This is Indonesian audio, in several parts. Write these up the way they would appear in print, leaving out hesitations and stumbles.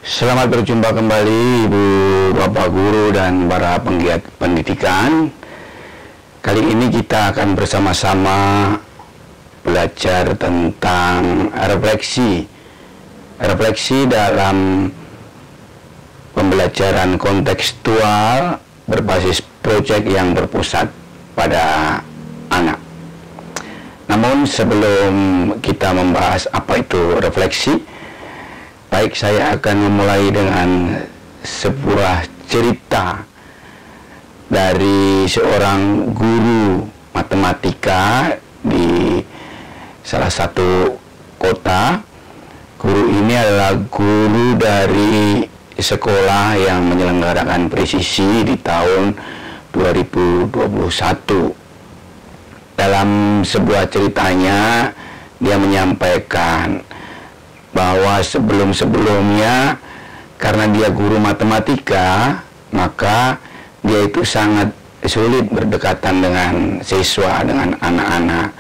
Selamat berjumpa kembali Ibu Bapak Guru dan para penggiat pendidikan. Kali ini kita akan bersama-sama belajar tentang refleksi dalam pembelajaran kontekstual berbasis proyek yang berpusat pada anak. Namun sebelum kita membahas apa itu refleksi, baik, saya akan memulai dengan sebuah cerita dari seorang guru matematika di salah satu kota. Guru ini adalah guru dari sekolah yang menyelenggarakan presisi di tahun 2021. Dalam sebuah ceritanya, dia menyampaikan bahwa sebelum-sebelumnya, karena dia guru matematika, maka dia itu sangat sulit berdekatan dengan siswa, dengan anak-anak.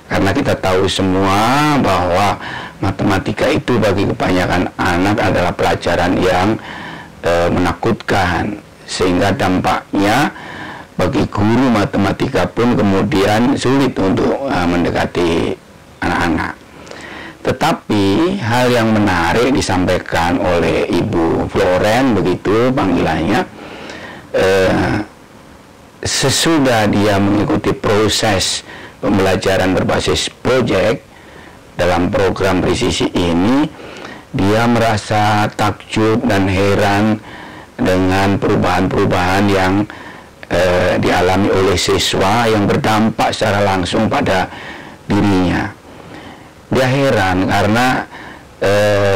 Karena kita tahu semua bahwa matematika itu bagi kebanyakan anak adalah pelajaran yang menakutkan, sehingga dampaknya bagi guru matematika pun kemudian sulit untuk mendekati anak-anak. Tetapi hal yang menarik disampaikan oleh Ibu Floren, begitu panggilannya, sesudah dia mengikuti proses pembelajaran berbasis proyek dalam program presisi ini, dia merasa takjub dan heran dengan perubahan-perubahan yang dialami oleh siswa yang berdampak secara langsung pada dirinya. Dia heran karena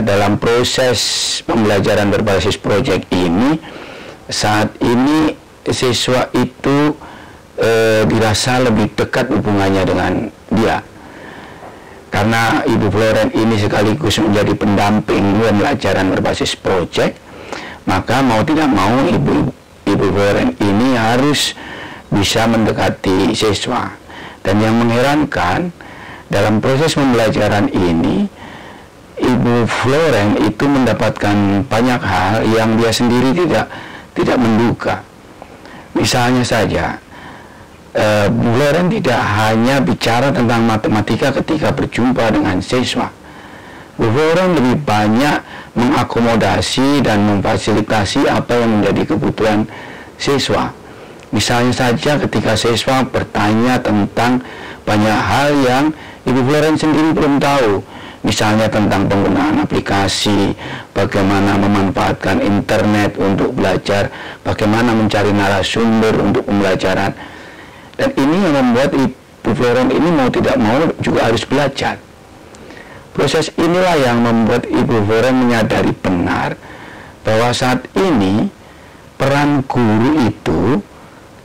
dalam proses pembelajaran berbasis proyek ini, saat ini siswa itu dirasa lebih dekat hubungannya dengan dia. Karena Ibu Floren ini sekaligus menjadi pendamping pembelajaran berbasis proyek, maka mau tidak mau Ibu Floren ini harus bisa mendekati siswa. Dan yang mengherankan, dalam proses pembelajaran ini, Ibu Floren itu mendapatkan banyak hal yang dia sendiri tidak menduga. Misalnya saja, Bu Floren tidak hanya bicara tentang matematika ketika berjumpa dengan siswa. Bu Floren lebih banyak mengakomodasi dan memfasilitasi apa yang menjadi kebutuhan siswa. Misalnya saja ketika siswa bertanya tentang banyak hal yang Ibu Floren sendiri belum tahu, misalnya tentang penggunaan aplikasi, bagaimana memanfaatkan internet untuk belajar, bagaimana mencari narasumber untuk pembelajaran. Dan ini yang membuat Ibu Floren ini mau tidak mau juga harus belajar. Proses inilah yang membuat Ibu Floren menyadari benar bahwa saat ini peran guru itu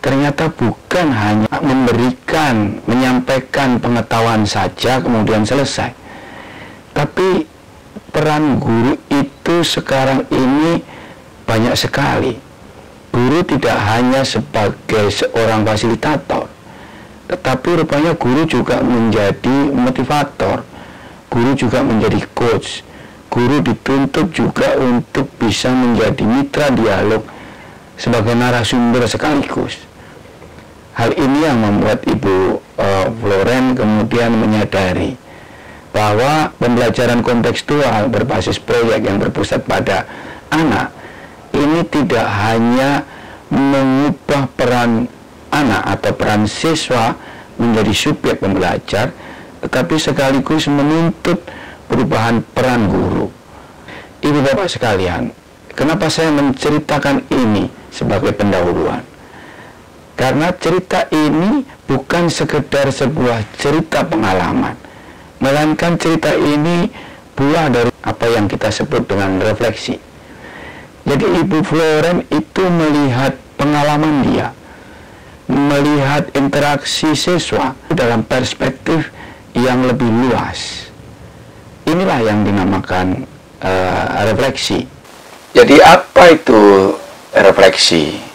ternyata bukan hanya menyampaikan pengetahuan saja kemudian selesai. Tapi peran guru itu sekarang ini banyak sekali. Guru tidak hanya sebagai seorang fasilitator, tetapi rupanya guru juga menjadi motivator. Guru juga menjadi coach. Guru dituntut juga untuk bisa menjadi mitra dialog sebagai narasumber sekaligus. Hal ini yang membuat Ibu Floren kemudian menyadari bahwa pembelajaran kontekstual berbasis proyek yang berpusat pada anak ini tidak hanya mengubah peran anak atau peran siswa menjadi subjek pembelajar, tetapi sekaligus menuntut perubahan peran guru. Ibu bapak sekalian, kenapa saya menceritakan ini sebagai pendahuluan? Karena cerita ini bukan sekedar sebuah cerita pengalaman, melainkan cerita ini buah dari apa yang kita sebut dengan refleksi. Jadi Ibu Floren itu melihat pengalaman dia, melihat interaksi siswa dalam perspektif yang lebih luas. Inilah yang dinamakan refleksi. Jadi apa itu refleksi?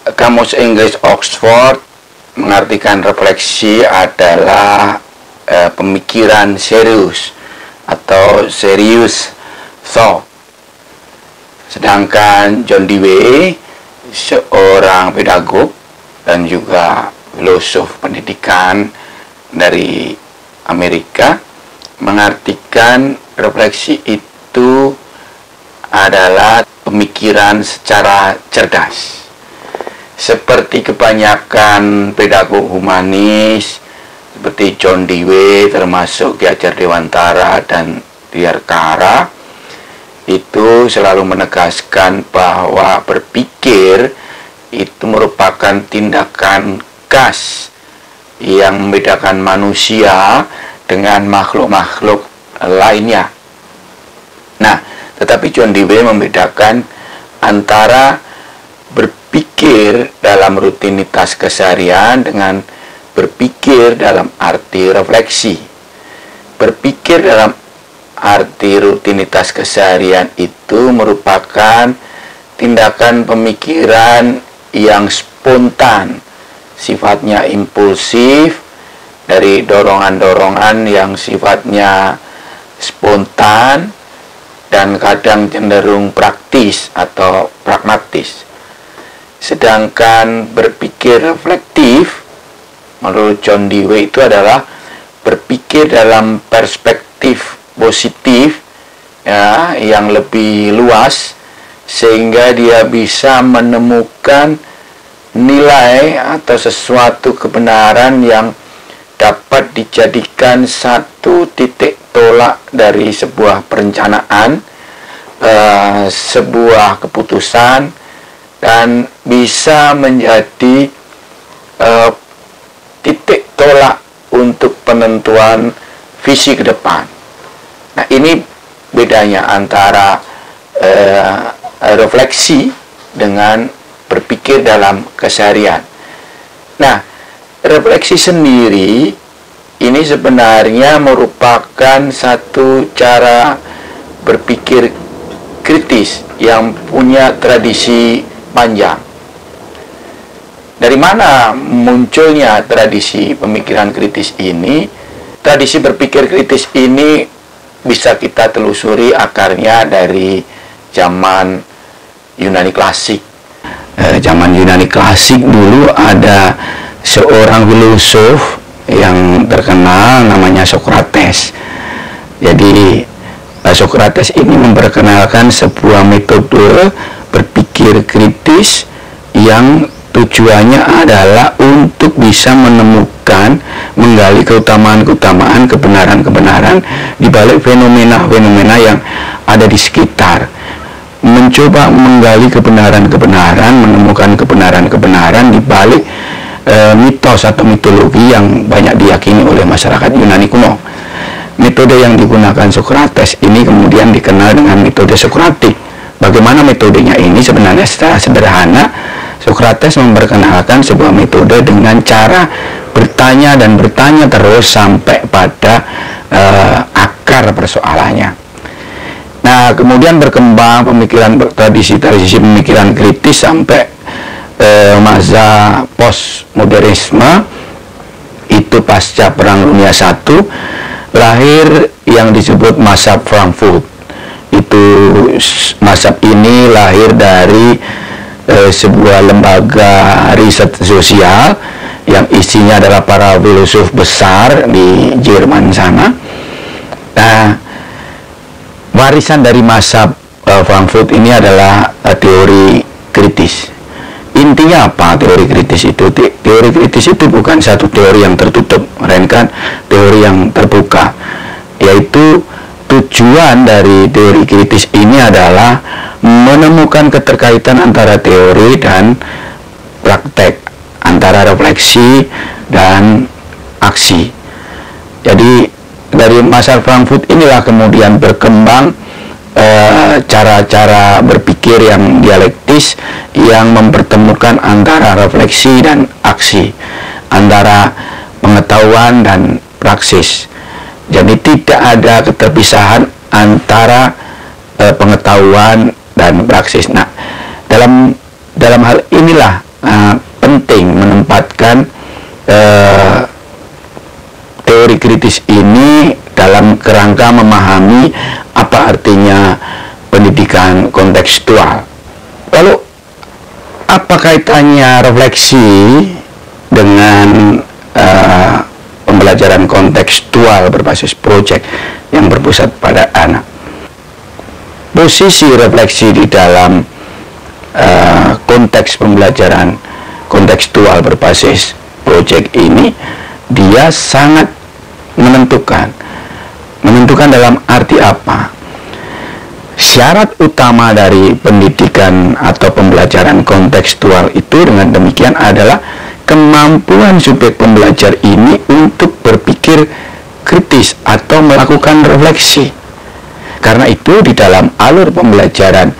Kamus Inggris Oxford mengartikan refleksi adalah pemikiran serius atau serious thought Sedangkan John Dewey, seorang pedagog dan juga filosof pendidikan dari Amerika, mengartikan refleksi itu adalah pemikiran secara cerdas. Seperti kebanyakan pedagog humanis seperti John Dewey, termasuk Ki Hajar Dewantara dan Dirgakara, itu selalu menegaskan bahwa berpikir itu merupakan tindakan khas yang membedakan manusia dengan makhluk-makhluk lainnya. Nah, tetapi John Dewey membedakan antara berpikir dalam rutinitas keseharian dengan berpikir dalam arti refleksi. Berpikir dalam arti rutinitas keseharian itu merupakan tindakan pemikiran yang spontan, sifatnya impulsif, dari dorongan-dorongan yang sifatnya spontan dan kadang cenderung praktis atau pragmatis. Sedangkan berpikir reflektif menurut John Dewey itu adalah berpikir dalam perspektif positif, ya, yang lebih luas, sehingga dia bisa menemukan nilai atau sesuatu kebenaran yang dapat dijadikan satu titik tolak dari sebuah perencanaan, sebuah keputusan, dan bisa menjadi titik tolak untuk penentuan visi ke depan. Nah, ini bedanya antara refleksi dengan berpikir dalam keseharian. Nah, refleksi sendiri ini sebenarnya merupakan satu cara berpikir kritis yang punya tradisi panjang. Dari mana munculnya tradisi pemikiran kritis ini? Tradisi berpikir kritis ini bisa kita telusuri akarnya dari zaman Yunani klasik. Zaman Yunani klasik dulu ada seorang filosof yang terkenal namanya Socrates. Jadi Socrates ini memperkenalkan sebuah metode berpikir kritis yang tujuannya adalah untuk bisa menemukan, menggali keutamaan-keutamaan, kebenaran-kebenaran di balik fenomena-fenomena yang ada di sekitar. Mencoba menggali kebenaran-kebenaran, menemukan kebenaran-kebenaran di balik mitos atau mitologi yang banyak diyakini oleh masyarakat Yunani kuno. Metode yang digunakan Socrates ini kemudian dikenal dengan metode Sokratik. Bagaimana metodenya ini? Sebenarnya secara sederhana, Socrates memperkenalkan sebuah metode dengan cara bertanya dan bertanya terus sampai pada akar persoalannya. Nah, kemudian berkembang pemikiran tradisi pemikiran kritis sampai masa postmodernisme. Itu pasca Perang Dunia I lahir yang disebut mazhab Frankfurt. Itu mazhab ini lahir dari sebuah lembaga riset sosial yang isinya adalah para filosof besar di Jerman sana. Nah, warisan dari mazhab Frankfurt ini adalah teori kritis. Intinya apa teori kritis itu? Teori kritis itu bukan satu teori yang tertutup, melainkan teori yang terbuka. Yaitu tujuan dari teori kritis ini adalah menemukan keterkaitan antara teori dan praktek, antara refleksi dan aksi. Jadi dari mazhab Frankfurt inilah kemudian berkembang cara-cara berpikir yang dialektis yang mempertemukan antara refleksi dan aksi, antara pengetahuan dan praksis. Jadi tidak ada keterpisahan antara pengetahuan dan praksis. Nah, dalam hal inilah penting menempatkan teori kritis ini dalam kerangka memahami apa artinya pendidikan pendidikan kontekstual. Lalu apa kaitannya refleksi dengan pembelajaran kontekstual berbasis proyek yang berpusat pada anak? Posisi refleksi di dalam konteks pembelajaran kontekstual berbasis proyek ini, dia sangat menentukan dalam arti apa? Syarat utama dari pendidikan atau pembelajaran kontekstual itu dengan demikian adalah kemampuan subjek pembelajar ini untuk berpikir kritis atau melakukan refleksi. Karena itu di dalam alur pembelajaran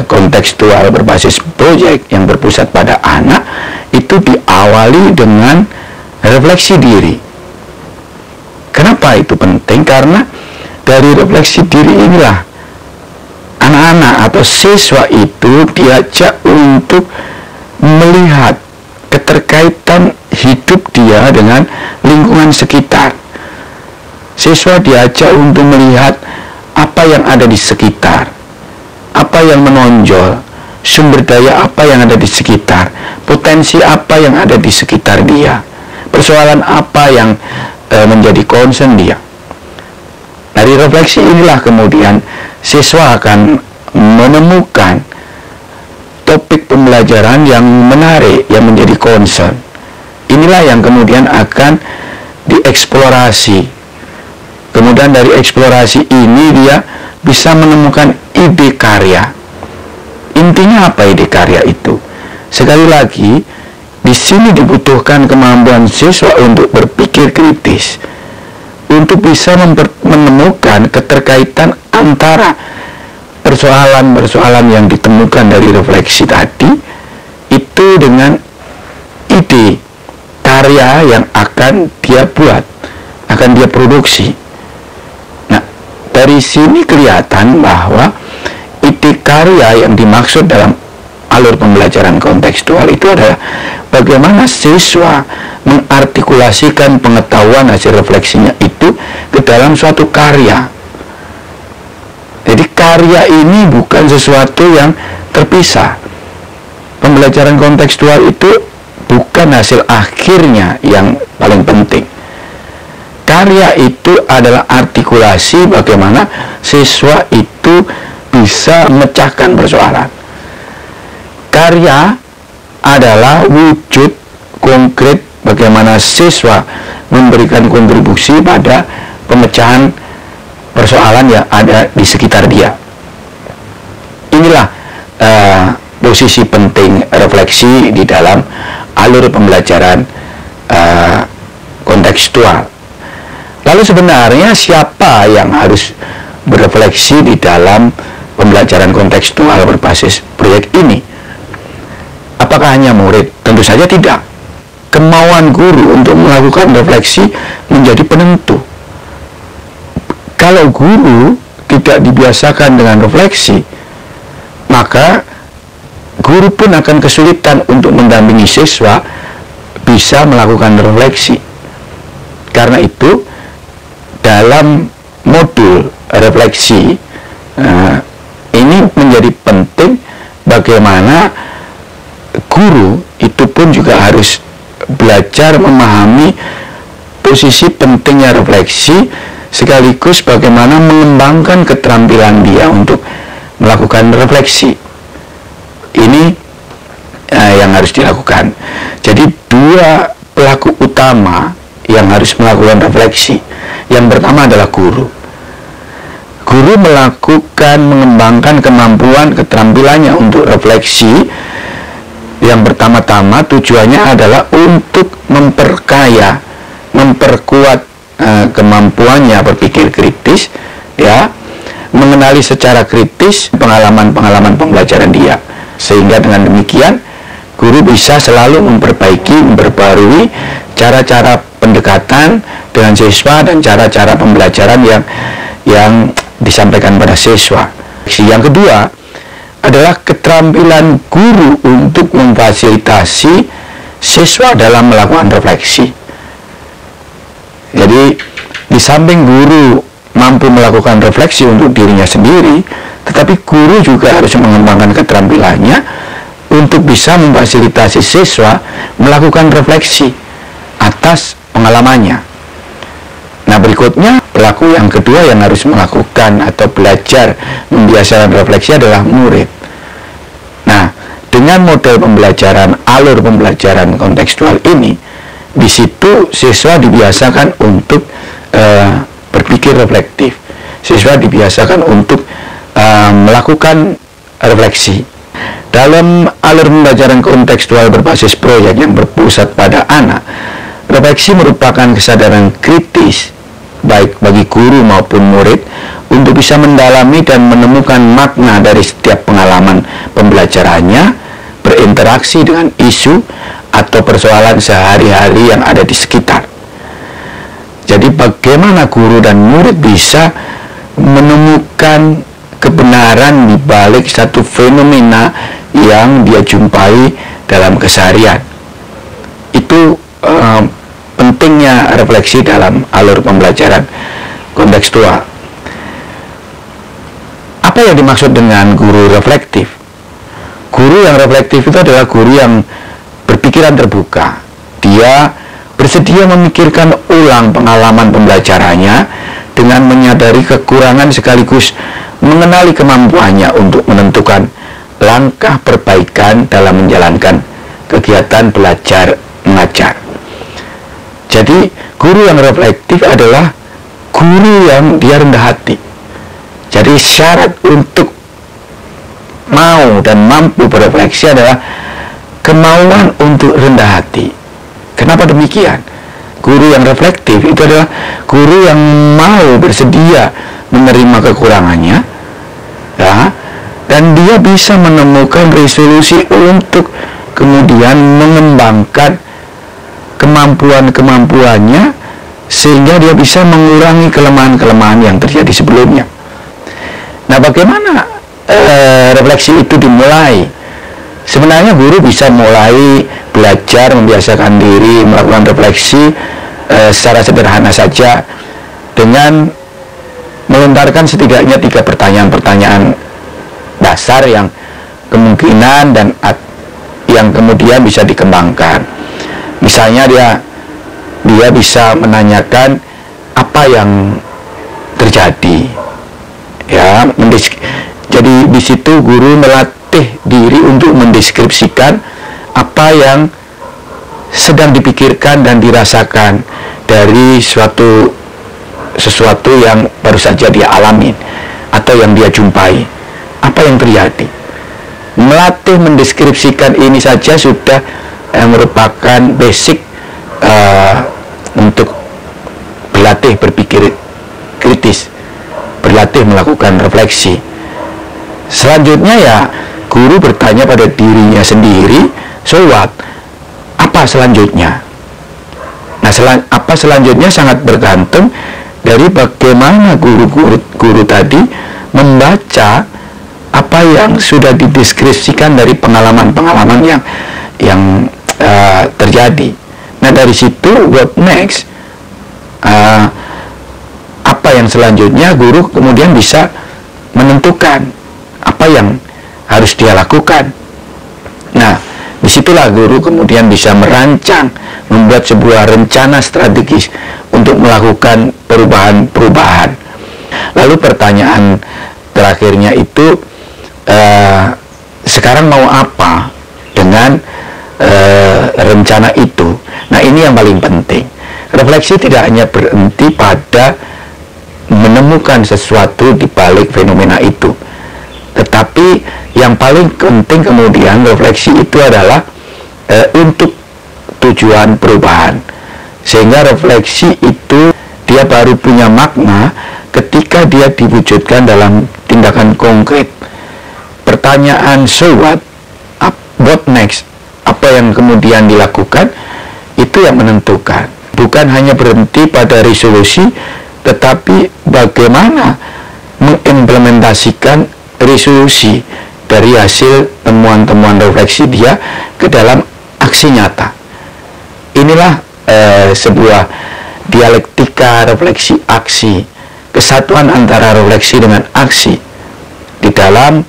kontekstual berbasis proyek yang berpusat pada anak itu diawali dengan refleksi diri. Kenapa itu penting? Karena dari refleksi diri inilah anak-anak atau siswa itu diajak untuk melihat keterkaitan hidup dia dengan lingkungan sekitar. Siswa diajak untuk melihat apa yang ada di sekitar, apa yang menonjol, sumber daya apa yang ada di sekitar, potensi apa yang ada di sekitar dia, persoalan apa yang menjadi concern dia. Dari refleksi inilah kemudian siswa akan menemukan topik pembelajaran yang menarik, yang menjadi concern. Inilah yang kemudian akan dieksplorasi. Kemudian dari eksplorasi ini dia bisa menemukan ide karya. Intinya apa ide karya itu? Sekali lagi, di sini dibutuhkan kemampuan siswa untuk berpikir kritis, untuk bisa menemukan keterkaitan antara persoalan-persoalan yang ditemukan dari refleksi tadi itu dengan ide karya yang akan dia buat, akan dia produksi. Nah, dari sini kelihatan bahwa ide karya yang dimaksud dalam alur pembelajaran kontekstual itu adalah bagaimana siswa mengartikulasikan pengetahuan hasil refleksinya itu ke dalam suatu karya. Jadi karya ini bukan sesuatu yang terpisah. Pembelajaran kontekstual itu bukan hasil akhirnya yang paling penting. Karya itu adalah artikulasi bagaimana siswa itu bisa memecahkan persoalan. Karya adalah wujud konkret bagaimana siswa memberikan kontribusi pada pemecahan persoalan yang ada di sekitar dia. Inilah posisi penting refleksi di dalam alur pembelajaran kontekstual. Lalu sebenarnya siapa yang harus berefleksi di dalam pembelajaran kontekstual berbasis proyek ini? Apakah hanya murid? Tentu saja tidak. Kemauan guru untuk melakukan refleksi menjadi penentu. Kalau guru tidak dibiasakan dengan refleksi, maka guru pun akan kesulitan untuk mendampingi siswa bisa melakukan refleksi. Karena itu, dalam modul refleksi ini menjadi penting bagaimana guru itu pun juga harus belajar memahami posisi pentingnya refleksi sekaligus bagaimana mengembangkan keterampilan dia untuk melakukan refleksi. Ini yang harus dilakukan. Jadi dua pelaku utama yang harus melakukan refleksi. Yang pertama adalah guru. Guru mengembangkan kemampuan keterampilannya untuk refleksi. Yang pertama-tama tujuannya adalah untuk memperkaya, memperkuat kemampuannya berpikir kritis, ya, mengenali secara kritis pengalaman-pengalaman pembelajaran dia, sehingga dengan demikian guru bisa selalu memperbarui cara-cara pendekatan dengan siswa dan cara-cara pembelajaran yang disampaikan pada siswa. Yang kedua adalah keterampilan guru untuk memfasilitasi siswa dalam melakukan refleksi. Jadi di samping guru mampu melakukan refleksi untuk dirinya sendiri, tetapi guru juga harus mengembangkan keterampilannya untuk bisa memfasilitasi siswa melakukan refleksi atas pengalamannya. Nah, berikutnya pelaku yang kedua yang harus melakukan atau belajar membiasakan refleksi adalah murid. Nah, dengan model pembelajaran, alur pembelajaran kontekstual ini, di situ siswa dibiasakan untuk berpikir reflektif. Siswa dibiasakan untuk melakukan refleksi. Dalam alur pembelajaran kontekstual berbasis proyek yang berpusat pada anak, refleksi merupakan kesadaran kritis baik bagi guru maupun murid untuk bisa mendalami dan menemukan makna dari setiap pengalaman pembelajarannya, berinteraksi dengan isu atau persoalan sehari-hari yang ada di sekitar. Jadi bagaimana guru dan murid bisa menemukan kebenaran di balik satu fenomena yang dia jumpai dalam keseharian. Itu pentingnya refleksi dalam alur pembelajaran kontekstual. Apa yang dimaksud dengan guru reflektif? Guru yang reflektif itu adalah guru yang berpikiran terbuka. Dia bersedia memikirkan ulang pengalaman pembelajarannya dengan menyadari kekurangan sekaligus mengenali kemampuannya untuk menentukan langkah perbaikan dalam menjalankan kegiatan belajar mengajar. Jadi, guru yang reflektif adalah guru yang dia rendah hati. Jadi, syarat untuk mau dan mampu berefleksi adalah kemauan untuk rendah hati. Kenapa demikian? Guru yang reflektif itu adalah guru yang mau bersedia menerima kekurangannya, ya, dan dia bisa menemukan resolusi untuk kemudian mengembangkan kemampuan-kemampuannya sehingga dia bisa mengurangi kelemahan-kelemahan yang terjadi sebelumnya. Nah, bagaimana refleksi itu dimulai? Sebenarnya guru bisa mulai belajar membiasakan diri melakukan refleksi secara sederhana saja dengan melontarkan setidaknya 3 pertanyaan-pertanyaan dasar yang kemungkinan dan yang kemudian bisa dikembangkan. Misalnya dia bisa menanyakan apa yang terjadi, ya. Jadi di situ guru melatih diri untuk mendeskripsikan apa yang sedang dipikirkan dan dirasakan dari sesuatu yang baru saja dia alami atau yang dia jumpai. Apa yang terjadi? Melatih mendeskripsikan ini saja sudah merupakan basic untuk berlatih berpikir kritis, berlatih melakukan refleksi. Selanjutnya ya, guru bertanya pada dirinya sendiri, so what? Apa selanjutnya? Nah, apa selanjutnya sangat bergantung dari bagaimana guru tadi membaca apa yang sudah dideskripsikan dari pengalaman-pengalaman yang terjadi. Nah, dari situ what next? Apa yang selanjutnya, guru kemudian bisa menentukan apa yang harus dia lakukan. Nah, disitulah guru kemudian bisa merancang, membuat sebuah rencana strategis untuk melakukan perubahan-perubahan. Lalu pertanyaan terakhirnya itu, sekarang mau apa dengan rencana itu? Nah, ini yang paling penting. Refleksi tidak hanya berhenti pada menemukan sesuatu di balik fenomena itu, tetapi yang paling penting kemudian refleksi itu adalah untuk tujuan perubahan. Sehingga refleksi itu dia baru punya makna ketika dia diwujudkan dalam tindakan konkret. Pertanyaan so what next, apa yang kemudian dilakukan, itu yang menentukan. Bukan hanya berhenti pada resolusi, tetapi bagaimana mengimplementasikan resolusi dari hasil temuan-temuan refleksi dia ke dalam aksi nyata. Inilah sebuah dialektika refleksi aksi, kesatuan antara refleksi dengan aksi di dalam dalam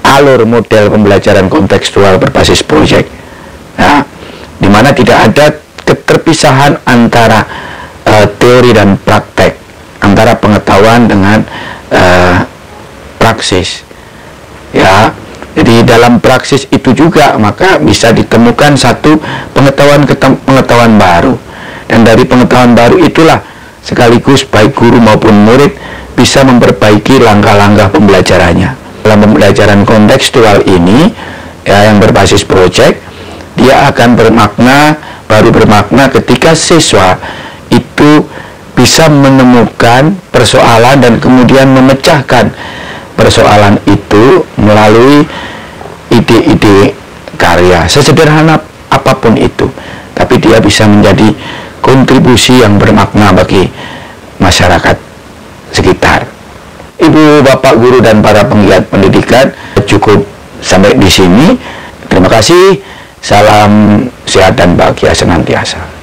alur model pembelajaran kontekstual berbasis proyek, nah, di mana tidak ada keterpisahan antara teori dan praktek, antara pengetahuan dengan praksis, ya. Jadi dalam praksis itu juga maka bisa ditemukan satu pengetahuan baru, dan dari pengetahuan baru itulah sekaligus baik guru maupun murid bisa memperbaiki langkah-langkah pembelajarannya. Dalam pembelajaran kontekstual ini, ya, yang berbasis proyek, dia akan baru bermakna ketika siswa itu bisa menemukan persoalan dan kemudian memecahkan persoalan itu melalui ide-ide karya, sesederhana apapun itu, tapi dia bisa menjadi kontribusi yang bermakna bagi masyarakat sekitar. Ibu, bapak guru, dan para penggiat pendidikan, cukup sampai di sini. Terima kasih. Salam sehat dan bahagia senantiasa.